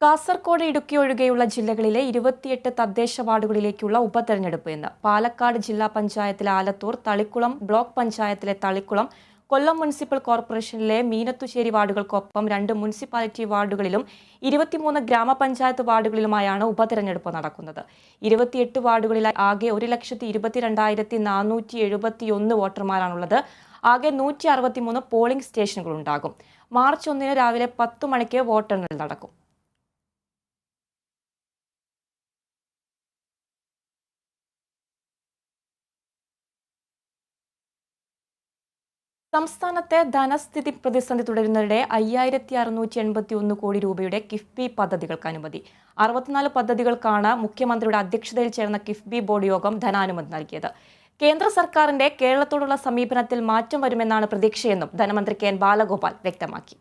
കാസർഗോഡ്, ഇടുക്കി ഒഴികെയുള്ള ജില്ലകളിലെ 28 തദ്ദേശ വാർഡുകളിലേക്കുള്ള ഉപതെരഞ്ഞെടുപ്പ് ഇന്ന്. പാലക്കാട് ജില്ലാ പഞ്ചായത്തിലെ ആലത്തൂർ, തളിക്കുളം ബ്ലോക്ക് പഞ്ചായത്തിലെ തളിക്കുളം, കൊല്ലം മുനിസിപ്പൽ കോർപ്പറേഷനിലെ മീനത്തുശ്ശേരി വാർഡുകൾക്കൊപ്പം 2 മുനിസിപ്പാലിറ്റി വാർഡുകളിലും 23 ഗ്രാമപഞ്ചായത്ത് വാർഡുകളിലുമായാണ് ഉപതെരഞ്ഞെടുപ്പ് നടക്കുന്നത്. 28 വാർഡുകളിലായി ആകെ 1,22,471 വോട്ടർമാരാണുള്ളത്. ആകെ 163 പോളിംഗ് സ്റ്റേഷനുകളുണ്ടാകും. മാർച്ച് 1 രാവിലെ 10 മണിക്ക് വോട്ടെണ്ണൽ നടക്കും. സംസ്ഥാനത്തെ ധനസ്ഥിതി പ്രതിസന്ധി തുടരുന്നതിനിടെ 5,681 കോടി രൂപയുടെ കിഫ്ബി പദ്ധതികൾക്ക് അനുമതി. 64 പദ്ധതികൾക്കാണ് മുഖ്യമന്ത്രിയുടെ അധ്യക്ഷതയിൽ ചേർന്ന കിഫ്ബി ബോർഡ് യോഗം ധനാനുമതി നൽകിയത്. കേന്ദ്ര സർക്കാരിന്റെ കേരളത്തോടുള്ള സമീപനത്തിൽ മാറ്റം വരുമെന്നാണ് പ്രതീക്ഷയെന്നും ധനമന്ത്രി കെ. ബാലഗോപാൽ വ്യക്തമാക്കി.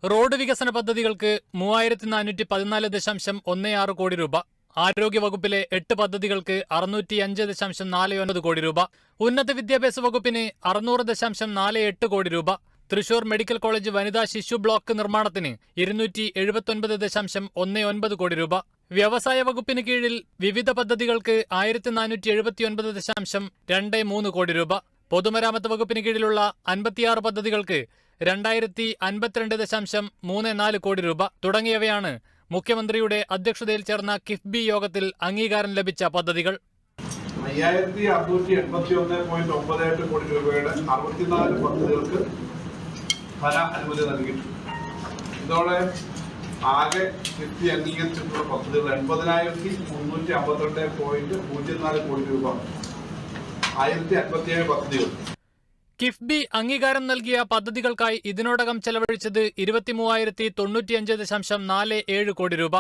റോഡ് വികസന പദ്ധതികൾക്ക് 3,414.16 കോടി രൂപ, ആരോഗ്യവകുപ്പിലെ 8 പദ്ധതികൾക്ക് 605.49 കോടി രൂപ, ഉന്നത വിദ്യാഭ്യാസ വകുപ്പിന് 600.48 കോടി രൂപ, തൃശൂർ മെഡിക്കൽ കോളേജ് വനിതാ ശിശു ബ്ലോക്ക് നിർമ്മാണത്തിന് 279.19 കോടി രൂപ, വ്യവസായ വകുപ്പിന് കീഴിൽ വിവിധ പദ്ധതികൾക്ക് 1,479.23 കോടി രൂപ, പൊതുമരാമത്ത് വകുപ്പിന് കീഴിലുള്ള 56 പദ്ധതികൾക്ക് 2,052.34 കോടി രൂപ തുടങ്ങിയവയാണ് മുഖ്യമന്ത്രിയുടെ അധ്യക്ഷതയിൽ ചേർന്ന കിഫ്ബി യോഗത്തിൽ അംഗീകാരം ലഭിച്ച പദ്ധതികൾ. 5,681.98 കോടി രൂപയുടെ 64 പദ്ധതികൾക്ക് ധന അനുമതി നൽകിയിട്ടുണ്ട്. ഇതോടെ ആകെ കിഫ്ബി അംഗീകരിച്ചിട്ടുള്ള പദ്ധതികൾ 80,352.04 കോടി രൂപ, 1,057 പദ്ധതികൾ. കിഫ്ബി അംഗീകാരം നൽകിയ പദ്ധതികൾക്കായി ഇതിനോടകം ചെലവഴിച്ചത് 23,095.47 കോടി രൂപ.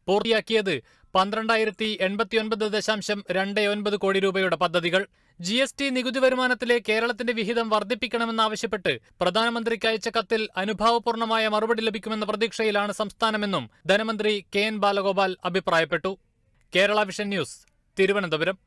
പൂർത്തിയാക്കിയത് 12,089.29 കോടി രൂപയുടെ പദ്ധതികൾ. GST നികുതി വരുമാനത്തിലെ കേരളത്തിന്റെ വിഹിതം വർദ്ധിപ്പിക്കണമെന്നാവശ്യപ്പെട്ട് പ്രധാനമന്ത്രിക്ക് അയച്ച കത്തിൽ അനുഭാവപൂർണമായ മറുപടി ലഭിക്കുമെന്ന പ്രതീക്ഷയിലാണ് സംസ്ഥാനമെന്നും ധനമന്ത്രി കെ. ബാലഗോപാൽ അഭിപ്രായപ്പെട്ടു. Kerala vision news, Thiruvananthapuram.